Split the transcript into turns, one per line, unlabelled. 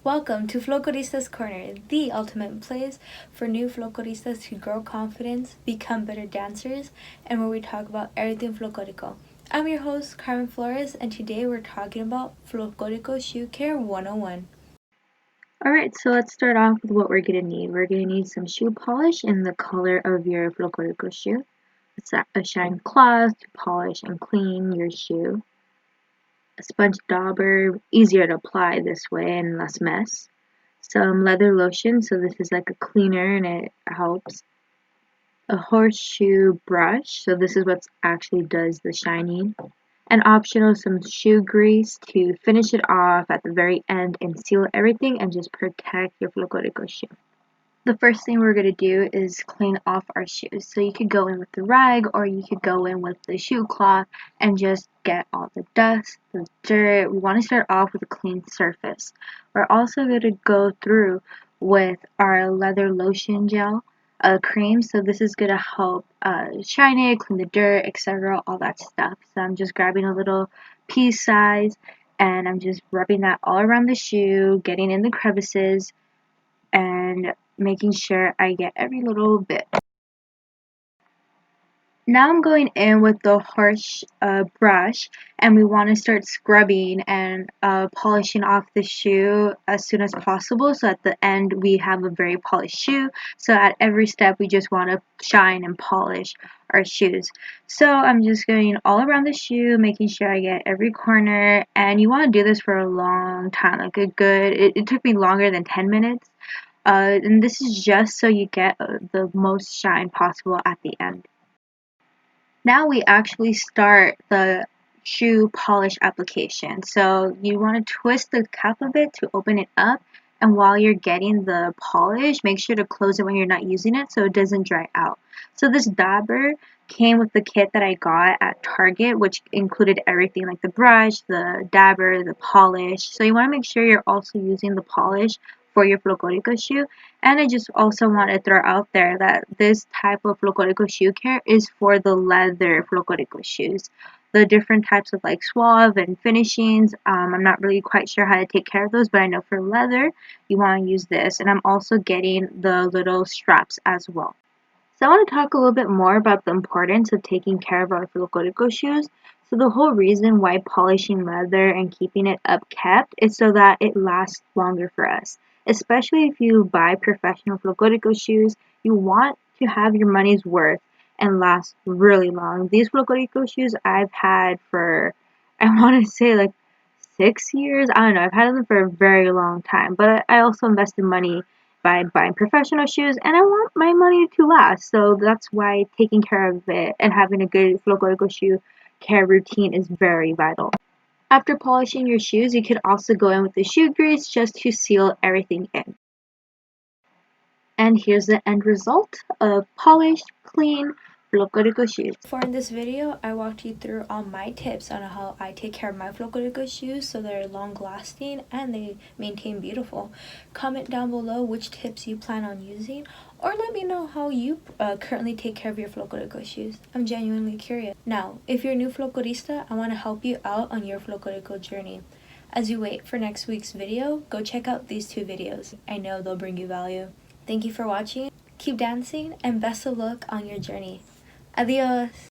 Welcome to Folklorista's Corner, the ultimate place for new folkloristas to grow confidence, become better dancers, and where we talk about everything folklorico. I'm your host, Carmen Flores, and today we're talking about Folklorico Shoe Care 101.
Alright, so let's start off with what we're going to need. We're going to need some shoe polish in the color of your Folklorico shoe. It's a shine cloth to polish and clean your shoe. A sponge dauber, easier to apply this way and less mess. Some leather lotion, so this is like a cleaner and it helps. A horseshoe brush, so this is what actually does the shining. And optional, some shoe grease to finish it off at the very end and seal everything and just protect your Folklorico shoe. The first thing we're going to do is clean off our shoes. So you could go in with the rag or you could go in with the shoe cloth and just get all the dust, the dirt. We want to start off with a clean surface. We're also going to go through with our leather lotion gel cream. So this is going to help shine it, clean the dirt, etc., all that stuff. So I'm just grabbing a little pea size and I'm just rubbing that all around the shoe, getting in the crevices, and making sure I get every little bit. Now I'm going in with the harsh brush, and we want to start scrubbing and polishing off the shoe as soon as possible, so at the end we have a very polished shoe. So at every step we just want to shine and polish our shoes. So I'm just going all around the shoe, making sure I get every corner, and you want to do this for a long time, like it took me longer than 10 minutes. And this is just so you get the most shine possible at the end. Now we actually start the shoe polish application. So you want to twist the cap of it to open it up, and while you're getting the polish, make sure to close it when you're not using it so it doesn't dry out. So this dauber came with the kit that I got at Target, which included everything like the brush, the dauber, the polish. So you want to make sure you're also using the polish for your Folklorico shoe. And I just also want to throw out there that this type of Folklorico shoe care is for the leather Folklorico shoes. The different types of like suave and finishings, I'm not really quite sure how to take care of those, but I know for leather you want to use this. And I'm also getting the little straps as well. So I want to talk a little bit more about the importance of taking care of our Folklorico shoes. So the whole reason why polishing leather and keeping it upkept is so that it lasts longer for us. Especially if you buy professional Folklorico shoes, you want to have your money's worth and last really long. These Folklorico shoes I've had for, I want to say like 6 years. I don't know. I've had them for a very long time. But I also invested money by buying professional shoes, and I want my money to last. So that's why taking care of it and having a good Folklorico shoe care routine is very vital. After polishing your shoes, you could also go in with the shoe grease just to seal everything in. And here's the end result of polished, clean Folklorico shoes.
For in this video, I walked you through all my tips on how I take care of my Folklorico shoes so they're long lasting and they maintain beautiful. Comment down below which tips you plan on using, or let me know how you currently take care of your Folklorico shoes. I'm genuinely curious. Now, if you're a new Folklorista, I want to help you out on your Folklorico journey. As you wait for next week's video, go check out these 2 videos. I know they'll bring you value. Thank you for watching, keep dancing, and best of luck on your journey. Adios!